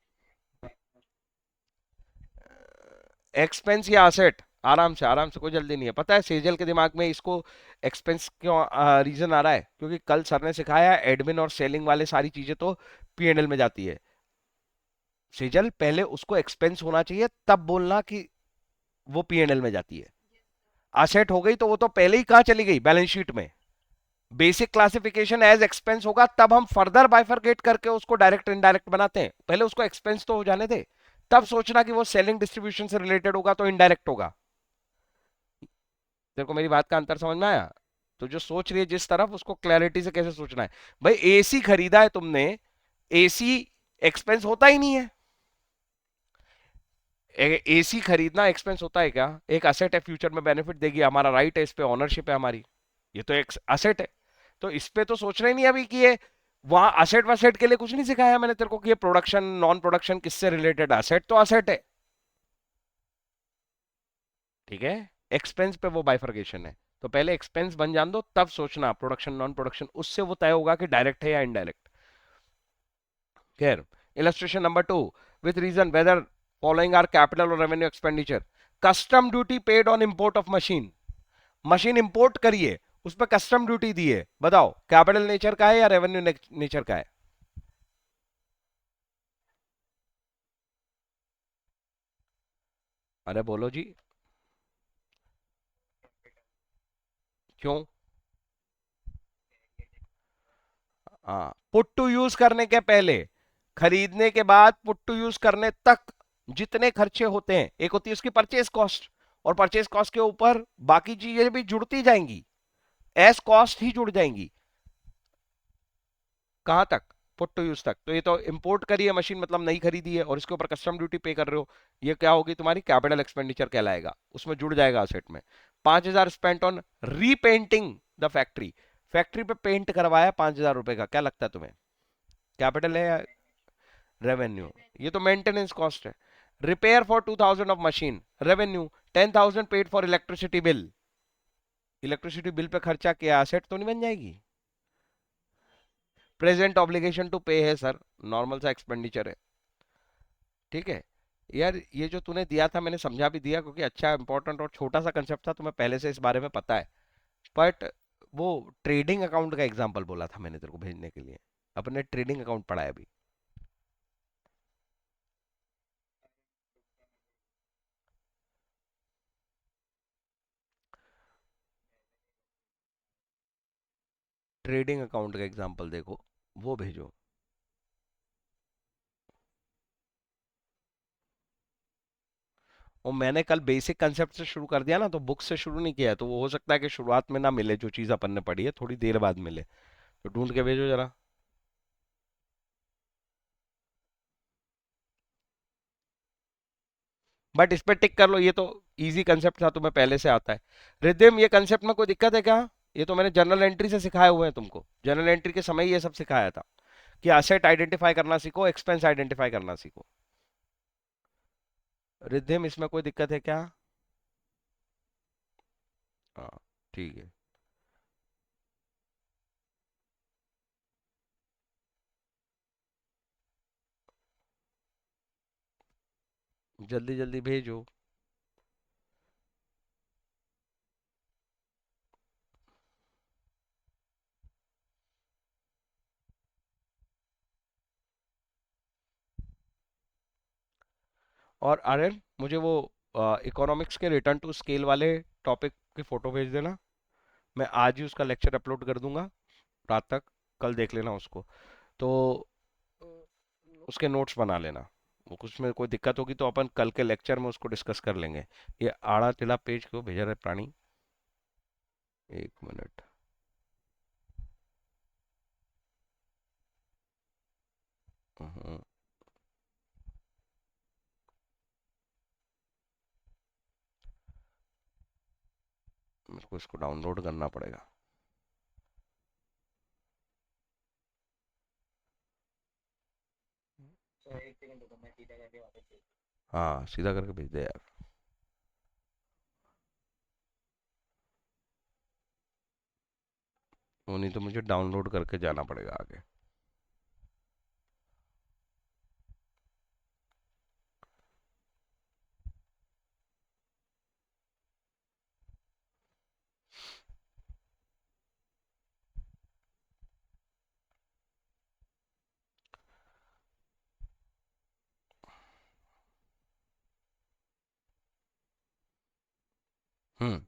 Expense या असेट? आराम से आराम से, कोई जल्दी नहीं है। पता है सेजल के दिमाग में इसको एक्सपेंस क्यों रीजन आ रहा है? क्योंकि कल सर ने सिखाया एडमिन और सेलिंग वाले सारी चीजें तो पीएनएल में जाती है। सेजल, पहले उसको एक्सपेंस होना चाहिए तब बोलना कि वो पीएनएल में जाती है। असेट हो गई तो वो तो पहले ही कहां चली गई, बैलेंस शीट में। बेसिक क्लासिफिकेशन एज एक्सपेंस होगा, तब हम फर्दर बाइफरकेट करके उसको डायरेक्ट इनडायरेक्ट बनाते हैं। पहले उसको एक्सपेंस तो हो जाने दे, तब सोचना कि वो सेलिंग डिस्ट्रीब्यूशन से रिलेटेड होगा तो इनडायरेक्ट होगा। तेरे को मेरी बात का अंतर समझ में आया? तो जो सोच रही है जिस तरफ, उसको क्लैरिटी से कैसे सोचना है। भाई एसी खरीदा है तुमने, एसी एक्सपेंस होता ही नहीं है। एसी खरीदना एक्सपेंस होता है क्या? एक असेट है, फ्यूचर में बेनिफिट देगी, हमारा राइट है, इस पे ऑनरशिप है हमारी, ये तो एक असेट है। तो इस पे तो सोचना ही नहीं अभी कि ये वहां असेट वसेट के लिए कुछ नहीं सिखाया मैंने तेरे को कि ये प्रोडक्शन नॉन प्रोडक्शन किससे रिलेटेड, असेट तो असेट है। ठीक है, एक्सपेंस पे वो बाइफर्केशन है। तो पहले एक्सपेंस बन जान दो, तब सोचना प्रोडक्शन नॉन प्रोडक्शन, उससे वो तय होगा कि डायरेक्ट है या indirect. Here, illustration number 2. With reason whether following are capital or revenue expenditure. Custom duty paid on import of machine. Machine import करिए, उस पर कस्टम ड्यूटी दी है, बताओ कैपिटल नेचर का है या रेवेन्यू नेचर का है? अरे बोलो जी। क्यों? हाँ, पुट टू यूज करने के पहले, खरीदने के बाद पुट टू यूज करने तक जितने खर्चे होते हैं, एक होती है उसकी परचेज कॉस्ट, और परचेज कॉस्ट के ऊपर बाकी चीजें भी जुड़ती जाएंगी, एस कॉस्ट ही जुड़ जाएंगी। कहां तक? पुट टू यूज तक। तो ये तो इंपोर्ट करी है मशीन, मतलब नहीं खरीदी है, और इसके ऊपर कस्टम ड्यूटी पे कर रहे हो, ये क्या होगी तुम्हारी कैपिटल एक्सपेंडिचर कहलाएगा, उसमें जुड़ जाएगा असेट में। 5,000 spent on repainting the factory, factory पे पेंट करवाया 5,000 रुपए का, क्या लगता है तुम्हें, कैपिटल है या रेवेन्यू? ये तो मेंटेनेंस कॉस्ट है। Repair for 2,000 of machine, revenue. 10,000 paid for electricity bill, electricity bill pay खर्चा किया, असेट तो नहीं बन जाएगी? प्रेजेंट ऑब्लिगेशन टू पे है सर, नॉर्मल सा एक्सपेंडिचर है। ठीक है यार, ये जो तूने दिया था मैंने समझा भी दिया, क्योंकि अच्छा इंपॉर्टेंट और छोटा सा कंसेप्ट था, तुम्हें पहले से इस बारे में पता है। बट वो ट्रेडिंग अकाउंट का एग्जांपल बोला था मैंने तेरे को भेजने के लिए, अपने ट्रेडिंग अकाउंट पढ़ा है अभी। ट्रेडिंग अकाउंट का एग्जांपल देखो, वो भेजो। और मैंने कल बेसिक कंसेप्ट से शुरू कर दिया ना, तो बुक से शुरू नहीं किया है, तो वो हो सकता है कि शुरुआत में ना मिले, जो चीज़ अपन ने पढ़ी है थोड़ी देर बाद मिले। तो ढूंढ के भेजो जरा। बट इस पे टिक कर लो, ये तो इजी कंसेप्ट था, तुम्हें पहले से आता है। रिद्धिम, ये कंसेप्ट में कोई दिक्कत है क्या? ये तो मैंने जर्नल एंट्री से सिखाए हुए हैं तुमको, जर्नल एंट्री के समय ही ये सब सिखाया था कि असेट आइडेंटिफाई करना सीखो, एक्सपेंस आइडेंटिफाई करना सीखो। रिद्धिम, इसमें कोई दिक्कत है क्या? हाँ, ठीक है। जल्दी जल्दी भेजो। और आर्यन, मुझे वो इकोनॉमिक्स के रिटर्न टू स्केल वाले टॉपिक की फोटो भेज देना, मैं आज ही उसका लेक्चर अपलोड कर दूंगा रात तक, कल देख लेना उसको। तो उसके नोट्स बना लेना, वो कुछ में कोई दिक्कत होगी तो अपन कल के लेक्चर में उसको डिस्कस कर लेंगे। ये आड़ा टिला पेज क्यों भेजा रहे प्राणी? एक मिनट। हम्म, मेरे को इसको डाउनलोड करना पड़ेगा। हाँ, सीधा करके भेज दे यार। वो नहीं तो मुझे डाउनलोड करके जाना पड़ेगा आगे। हम्म।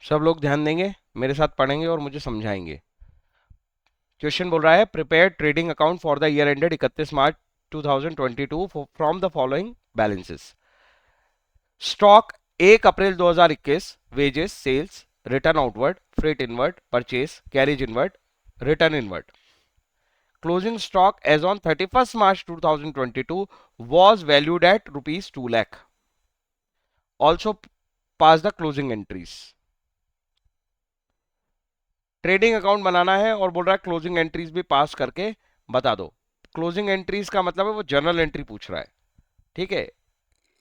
सब लोग ध्यान देंगे, मेरे साथ पढ़ेंगे और मुझे समझाएंगे। क्वेश्चन बोल रहा है prepare trading account for the year ended 31 March 2022 from the following balances. Stock 1 April 2021, wages, sales, return outward, freight inward, purchase, carriage inward, return inward. Closing stock as on 31st March 2022 was valued at rupees 2 lakh. Also pass the closing entries. Trading account बनाना है और बोल रहा है closing entries भी पास करके बता दो। क्लोजिंग एंट्रीज का मतलब है वो जर्नल एंट्री पूछ रहा है, ठीक है।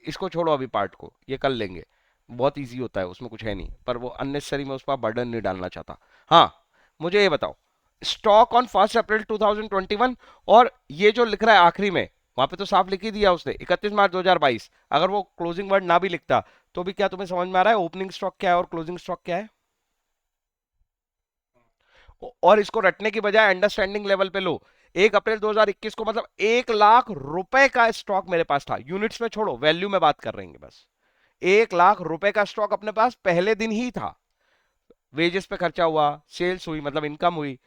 इसको छोड़ो अभी, पार्ट को ये कर लेंगे, बहुत इजी होता है, उसमें कुछ है नहीं, पर वो अननेसेसरी में उस पर बर्डन नहीं डालना चाहता। हाँ, मुझे ये बताओ, स्टॉक ऑन 1 अप्रैल 2021, और ये जो लिख रहा है आखिरी में, वहां पे तो साफ लिख ही दिया उसने 31 मार्च 2022। अगर वो क्लोजिंग वर्ड ना भी लिखता तो भी क्या तुम्हें समझ में आ रहा है ओपनिंग स्टॉक क्या है और क्लोजिंग स्टॉक क्या है? और इसको रटने की बजाय अंडरस्टैंडिंग लेवल पे लो। 1 अप्रैल 2021 को मतलब 1 लाख रुपए का स्टॉक मेरे पास था, यूनिट्स में छोड़ो, वैल्यू में बात कर रहे हैं बस। 1 लाख रुपए का स्टॉक अपने पास पहले दिन ही था। वेजेस पे खर्चा हुआ, सेल्स हुई मतलब इनकम हुई।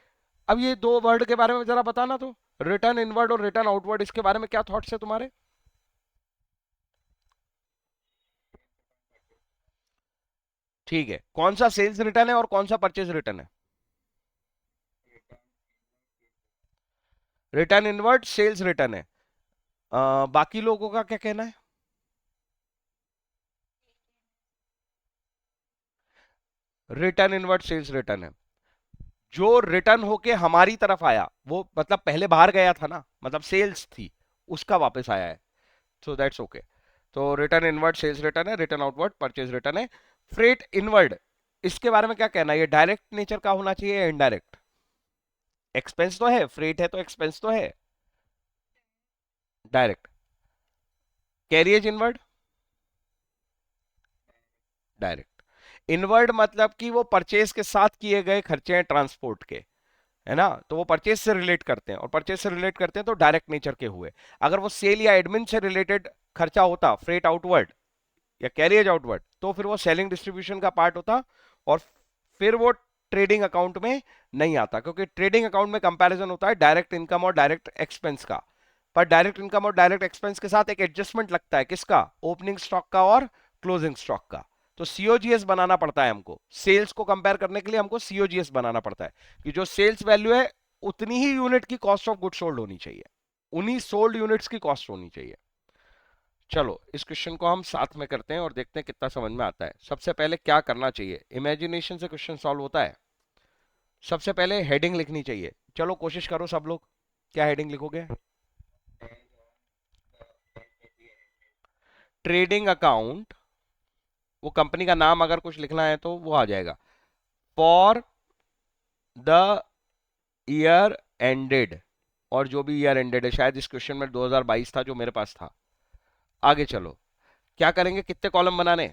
अब ये दो वर्ड के बारे में जरा बताना तो, रिटर्न इनवर्ड और रिटर्न आउटवर्ड, इसके बारे में क्या थॉट्स है तुम्हारे? ठीक है, कौन सा सेल्स रिटर्न है और कौन सा परचेज रिटर्न है? रिटर्न इनवर्ड सेल्स रिटर्न है। बाकी लोगों का क्या कहना है? रिटर्न इनवर्ड सेल्स रिटर्न है। जो रिटर्न होके हमारी तरफ आया वो मतलब पहले बाहर गया था ना, मतलब सेल्स थी, उसका वापस आया है, सो दैट्स ओके। तो रिटर्न इनवर्ड सेल्स रिटर्न है, रिटर्न आउटवर्ड परचेज रिटर्न है। फ्रेट इनवर्ड, इसके बारे में क्या कहना है? ये डायरेक्ट नेचर का होना चाहिए या इनडायरेक्ट? एक्सपेंस तो है, फ्रेट है तो एक्सपेंस तो है, direct. Carriage inward, direct. Inward मतलब कि वो परचेज के साथ किए गए खर्चे हैं ट्रांसपोर्ट के, है ना, तो वो परचेज से रिलेट करते हैं, और परचेज से रिलेट करते हैं तो डायरेक्ट नेचर के हुए। अगर वो सेल या एडमिन से रिलेटेड खर्चा होता, फ्रेट आउटवर्ड या कैरियज आउटवर्ड, तो फिर वो सेलिंग डिस्ट्रीब्यूशन का पार्ट होता, और फिर वो ट्रेडिंग अकाउंट में नहीं आता, क्योंकि ट्रेडिंग अकाउंट में कंपैरिजन होता है डायरेक्ट इनकम और डायरेक्ट एक्सपेंस का। पर डायरेक्ट इनकम और डायरेक्ट एक्सपेंस के साथ एक एडजस्टमेंट लगता है, किसका? ओपनिंग स्टॉक का और क्लोजिंग स्टॉक का। तो सीओजीएस बनाना पड़ता है हमको, सेल्स को कंपेयर करने के लिए हमको सीओजीएस बनाना पड़ता है कि जो सेल्स वैल्यू है उतनी ही यूनिट की कॉस्ट ऑफ गुड सोल्ड होनी चाहिए, उन्हीं सोल्ड यूनिट्स की कॉस्ट होनी चाहिए। चलो इस क्वेश्चन को हम साथ में करते हैं और देखते हैं कितना समझ में आता है। सबसे पहले क्या करना चाहिए, इमेजिनेशन से क्वेश्चन सॉल्व होता है। सबसे पहले हेडिंग लिखनी चाहिए, चलो कोशिश करो सब लोग, क्या हेडिंग लिखोगे? ट्रेडिंग अकाउंट, वो कंपनी का नाम अगर कुछ लिखना है तो वो आ जाएगा, फॉर द ईयर एंडेड, और जो भी ईयर एंडेड है, शायद इस क्वेश्चन में 2022 था जो मेरे पास था। आगे चलो, क्या करेंगे, कितने कॉलम बनाने,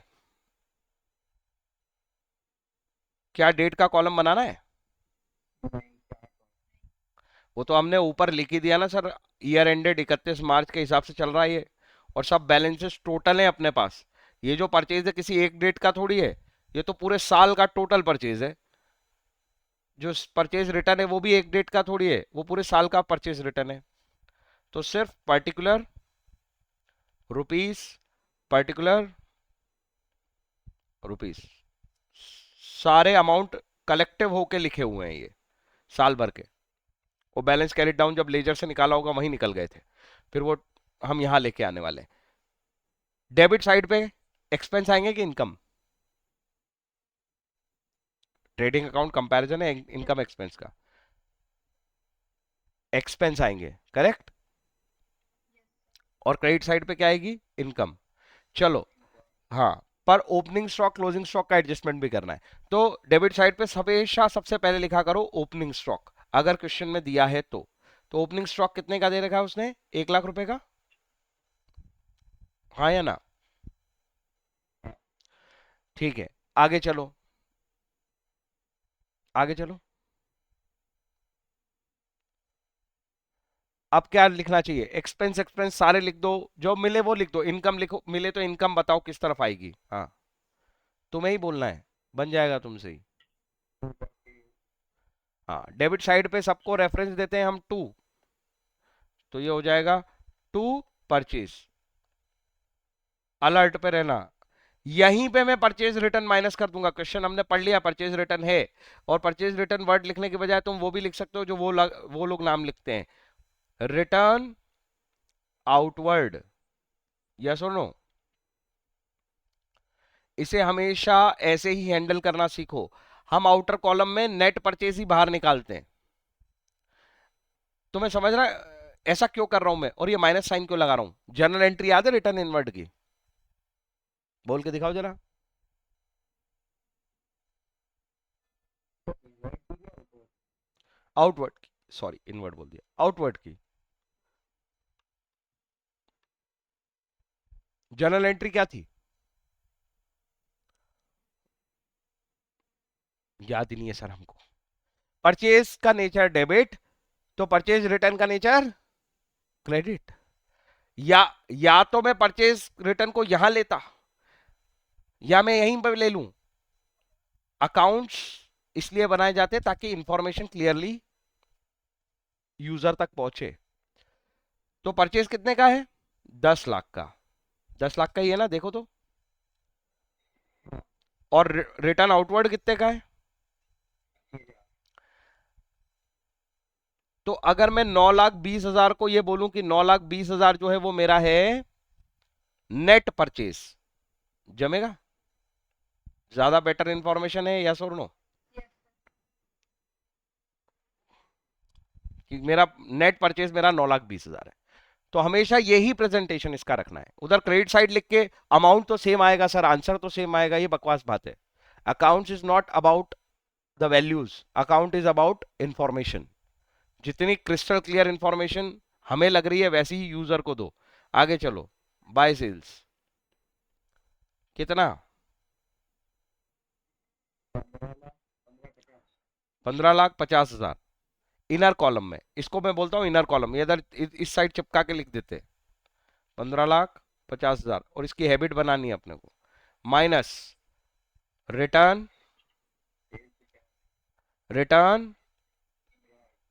क्या डेट का कॉलम बनाना है? वो तो हमने ऊपर लिख ही दिया ना सर, ईयर एंडेड 31 मार्च के हिसाब से चल रहा है ये, और सब बैलेंसेस टोटल है अपने पास। ये जो परचेज है किसी एक डेट का थोड़ी है, ये तो पूरे साल का टोटल परचेज है। जो परचेज रिटर्न है वो भी एक डेट का थोड़ी है, वो पूरे साल का परचेज रिटर्न है। तो सिर्फ पर्टिकुलर रुपीस, पर्टिकुलर रुपीस, सारे अमाउंट कलेक्टिव होके लिखे हुए हैं ये साल भर के। वो बैलेंस कैरिड डाउन जब लेजर से निकाला होगा वहीं निकल गए थे, फिर वो हम यहां लेके आने वाले। डेबिट साइड पे एक्सपेंस आएंगे कि इनकम? ट्रेडिंग अकाउंट कंपैरिजन है इनकम एक्सपेंस का, एक्सपेंस आएंगे, करेक्ट। और क्रेडिट साइड पे क्या आएगी? इनकम। चलो, हाँ, पर ओपनिंग स्टॉक क्लोजिंग स्टॉक का एडजस्टमेंट भी करना है। तो डेबिट साइड पे हमेशा सबसे पहले लिखा करो ओपनिंग स्टॉक, अगर क्वेश्चन में दिया है तो ओपनिंग स्टॉक कितने का दे रखा है उसने? 1 लाख रुपए का, हाँ या ना? ठीक है, आगे चलो, आगे चलो। अब क्या लिखना चाहिए? एक्सपेंस, एक्सपेंस सारे लिख दो, जो मिले वो लिख दो, इनकम लिखो, मिले तो इनकम बताओ किस तरफ आएगी, हाँ, तुम्हें ही बोलना है। बन जाएगा तुमसे ही। हाँ, डेबिट साइड पे सबको रेफरेंस देते हैं हम 2, तो ये हो जाएगा 2 परचेज। अलर्ट पे रहना। यहीं पे मैं परचेज रिटर्न माइनस कर दूंगा। क्वेश्चन हमने पढ़ लिया परचेज रिटर्न है, और परचेज रिटर्न वर्ड लिखने के बजाय तुम वो भी लिख सकते हो जो वो लोग नाम लिखते हैं, रिटर्न आउटवर्ड। यस और नो? इसे हमेशा ऐसे ही हैंडल करना सीखो। हम आउटर कॉलम में नेट परचेज ही बाहर निकालते हैं। तुम्हें समझ रहा है ऐसा क्यों कर रहा हूं मैं, और ये माइनस साइन क्यों लगा रहा हूं? जर्नल एंट्री याद है रिटर्न इनवर्ड की? बोल के दिखाओ जरा। आउटवर्ड की, सॉरी इनवर्ड बोल दिया, आउटवर्ड की जर्नल एंट्री क्या थी? याद ही नहीं है सर हमको। परचेज का नेचर डेबिट, तो परचेज रिटर्न का नेचर क्रेडिट। या तो मैं परचेज रिटर्न को यहां लेता, या मैं यहीं पर ले लूं। अकाउंट्स इसलिए बनाए जाते हैं ताकि इंफॉर्मेशन क्लियरली यूजर तक पहुंचे। तो परचेज कितने का है? 10 लाख का। 10 लाख का ही है ना, देखो तो। और रिटर्न आउटवर्ड कितने का है? तो अगर मैं 9,20,000 को ये बोलूं कि 9,20,000 जो है वो मेरा है नेट परचेज, जमेगा? ज्यादा बेटर इंफॉर्मेशन है, यस और नो? कि मेरा नेट परचेज मेरा 9,20,000 है, तो हमेशा यही प्रेजेंटेशन इसका रखना है। उधर क्रेडिट साइड लिख के अमाउंट तो सेम आएगा सर, आंसर तो सेम आएगा, ये बकवास बात है। Accounts is not about the values, account is about information. जितनी क्रिस्टल क्लियर इंफॉर्मेशन हमें लग रही है वैसी ही यूजर को दो। आगे चलो। बाय सेल्स कितना? 15,50,000 इनर कॉलम में। इसको मैं बोलता हूं इनर कॉलम, इधर इस साइड चिपका के लिख देते। 15,50,000, और इसकी हैबिट बनानी है अपने को। माइनस रिटर्न, रिटर्न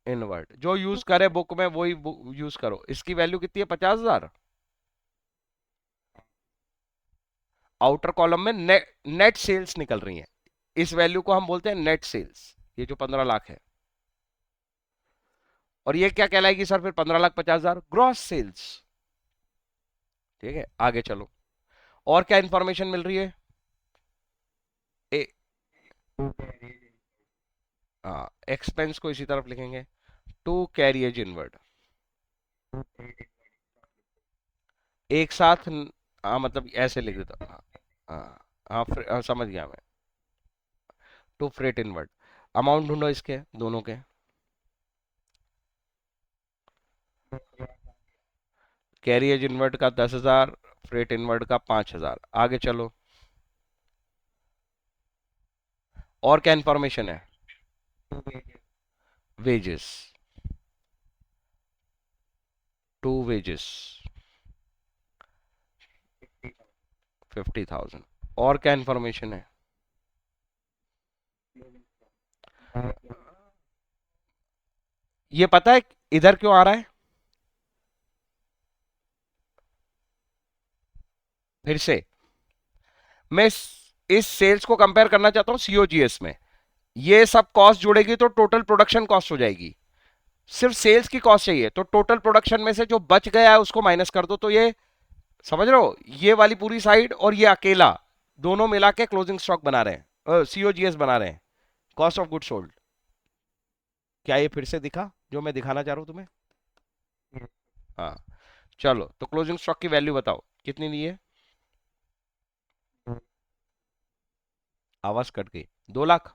इनवर्ड, जो यूज करे बुक में वही यूज करो। इसकी वैल्यू कितनी है? 50,000। आउटर कॉलम में नेट सेल्स निकल रही हैं, इस वैल्यू को हम बोलते हैं नेट सेल्स, ये जो 15 लाख है। और ये क्या कहलाएगी सर फिर? 15,50,000 ग्रॉस सेल्स। ठीक है, आगे चलो। और क्या इंफॉर्मेशन मिल रही है? ए, एक्सपेंस को इसी तरफ लिखेंगे, टू कैरियज इनवर्ड। एक साथ मतलब ऐसे लिख देता। हाँ हाँ हाँ, समझ गया मैं। To freight inward. अमाउंट ढूंढो इसके दोनों के। कैरियज इनवर्ड का 10,000, फ्रेट इनवर्ड का 5,000। आगे चलो। और क्या इंफॉर्मेशन है? Wages, to wages 50,000। और क्या इंफॉर्मेशन है? ये पता है इधर क्यों आ रहा है? फिर से मैं इस सेल्स को कंपेयर करना चाहता हूं सीओजीएस में। ये सब कॉस्ट जुड़ेगी तो टोटल प्रोडक्शन कॉस्ट हो जाएगी। सिर्फ सेल्स की कॉस्ट चाहिए, तो टोटल प्रोडक्शन में से जो बच गया है उसको माइनस कर दो, तो ये समझ रहे हो, ये वाली पूरी साइड और ये अकेला, दोनों मिला के क्लोजिंग स्टॉक बना रहे हैं, सीओजीएस बना रहे हैं, कॉस्ट ऑफ गुड सोल्ड। क्या ये फिर से दिखा जो मैं दिखाना चाह रहा हूं तुम्हें? हाँ। चलो, तो क्लोजिंग स्टॉक की वैल्यू बताओ कितनी ली है? आवाज कट गई। 2 लाख।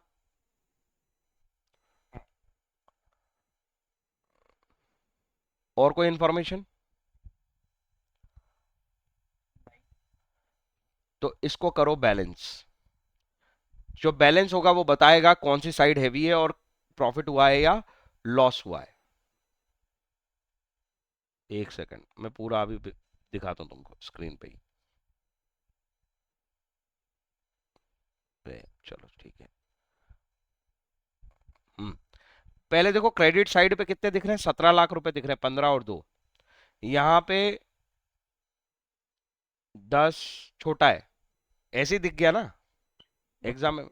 और कोई इंफॉर्मेशन? तो इसको करो बैलेंस। जो बैलेंस होगा वो बताएगा कौन सी साइड हैवी है और प्रॉफिट हुआ है या लॉस हुआ है। एक सेकंड, मैं पूरा अभी दिखाता हूं तुमको स्क्रीन पे ही। चलो ठीक है। पहले देखो क्रेडिट साइड पे कितने दिख रहे हैं, 17 लाख रुपए दिख रहे हैं, 15 और 2। यहाँ पे 10 छोटा है, ऐसे ही दिख गया ना एग्जाम में।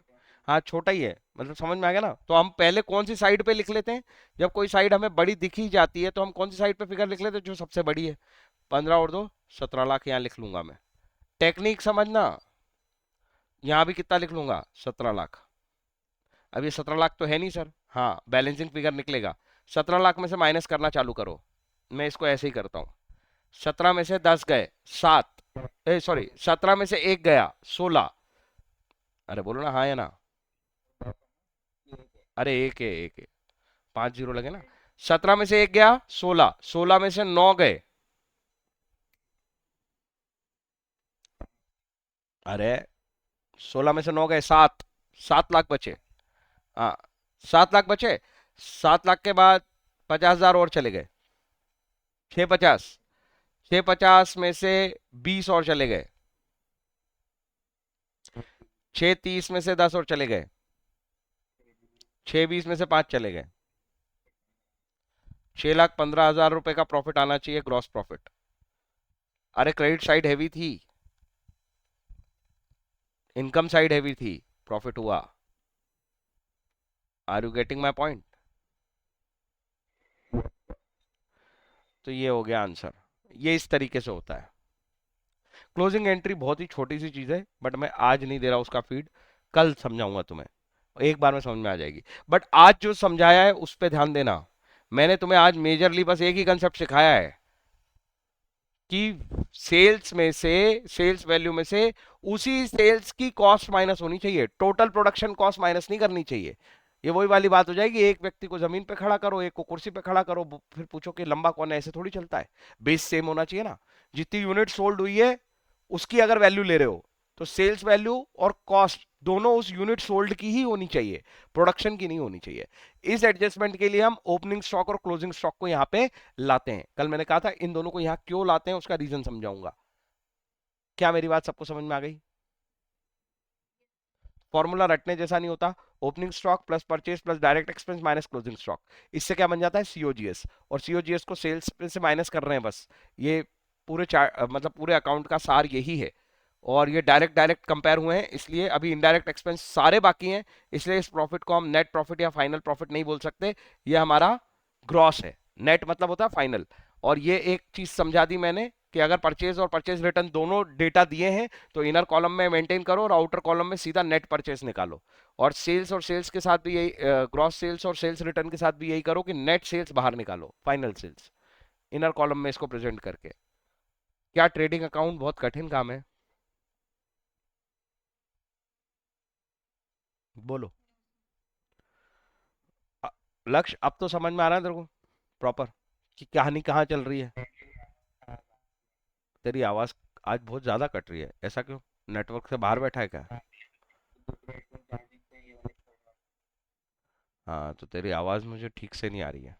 हाँ छोटा ही है, मतलब समझ में आ गया ना। तो हम पहले कौन सी साइड पे लिख लेते हैं, जब कोई साइड हमें बड़ी दिखी जाती है तो हम कौन सी साइड पे फिगर लिख लेते हैं, जो सबसे बड़ी है। 15 और 2 17 लाख, यहाँ लिख लूंगा मैं। टेक्निक समझना, यहाँ भी कितना लिख लूंगा, 17 लाख। अब ये 17 लाख तो है नहीं सर, हाँ बैलेंसिंग फिगर निकलेगा। 17 लाख में से माइनस करना चालू करो। मैं इसको ऐसे ही करता हूँ। 17 में से 10 गए, 7। सॉरी, 17 में से एक गया, 16। अरे बोलो ना हाँ या ना। अरे एक है, एक है, 5 जीरो लगे ना। 17 में से एक गया, 16। 16 में से 9 गए। अरे 16 में से 9 गए, 7। 7 लाख बचे। हाँ 7 लाख बचे। 7 लाख के बाद 50,000 और चले गए, 650। 650 में से 20 और चले गए, 630 में से 10 और चले गए, 620 में से 5 चले गए। 6,15,000 रुपए का प्रॉफिट आना चाहिए, ग्रॉस प्रॉफिट। अरे क्रेडिट साइड हैवी थी, इनकम साइड हैवी थी, प्रॉफिट हुआ। Are you getting my point? तो ये हो गया आंसर। ये इस तरीके से होता है। क्लोजिंग एंट्री बहुत ही छोटी सी चीज है, बट मैं आज नहीं दे रहा उसका फीड, कल समझाऊंगा तुम्हें, एक बार में समझ में आ जाएगी। बट आज जो समझाया है उस पर ध्यान देना। मैंने तुम्हें आज मेजरली बस एक ही कंसेप्ट सिखाया है कि सेल्स में से, सेल्स वैल्यू में से उसी सेल्स की कॉस्ट माइनस होनी चाहिए, टोटल प्रोडक्शन कॉस्ट माइनस नहीं करनी चाहिए। ये वही वाली बात हो जाएगी, एक व्यक्ति को जमीन पे खड़ा करो, एक को कुर्सी पे खड़ा करो, फिर पूछो कि लंबा कौन है, ऐसे थोड़ी चलता है। बेस सेम होना चाहिए ना। जितनी यूनिट सोल्ड हुई है उसकी अगर वैल्यू ले रहे हो, तो सेल्स वैल्यू और कॉस्ट दोनों उस यूनिट सोल्ड की ही होनी चाहिए, प्रोडक्शन की नहीं होनी चाहिए। इस एडजस्टमेंट के लिए हम ओपनिंग स्टॉक और क्लोजिंग स्टॉक को यहां पे लाते हैं। कल मैंने कहा था इन दोनों को यहां क्यों लाते हैं, उसका रीजन समझाऊंगा। क्या मेरी बात सबको समझ में आ गई? फॉर्मूला रटने जैसा नहीं होता। Opening stock plus purchase plus direct expense minus closing stock, इससे क्या बन जाता है, सीओजीएस। और सीओजीएस को सेल्स से माइनस कर रहे हैं बस। ये पूरे मतलब पूरे अकाउंट का सार यही है। और ये डायरेक्ट डायरेक्ट कंपेयर हुए हैं, इसलिए अभी इनडायरेक्ट एक्सपेंस सारे बाकी हैं। इसलिए इस प्रॉफिट को हम नेट प्रॉफिट या फाइनल प्रॉफिट नहीं बोल सकते, ये हमारा ग्रॉस है। नेट मतलब होता है फाइनल। और ये एक चीज समझा दी मैंने कि अगर परचेज और परचेज रिटर्न दोनों डेटा दिए हैं तो इनर कॉलम में मेंटेन करो और आउटर कॉलम में सीधा नेट परचेज निकालो। और सेल्स के साथ भी यही, ग्रॉस सेल्स और सेल्स रिटर्न के साथ भी यही करो कि नेट सेल्स बाहर निकालो, फाइनल सेल्स इनर कॉलम में इसको प्रेजेंट करके। क्या ट्रेडिंग अकाउंट बहुत कठिन काम है? बोलो। अ- लक्ष्य अब तो समझ में आ रहा है तेरे को प्रॉपर कि कहानी कहाँ चल रही है? तेरी आवाज आज बहुत ज्यादा कट रही है, ऐसा क्यों? नेटवर्क से बाहर बैठा है क्या? हाँ तो तेरी आवाज मुझे ठीक से नहीं आ रही है।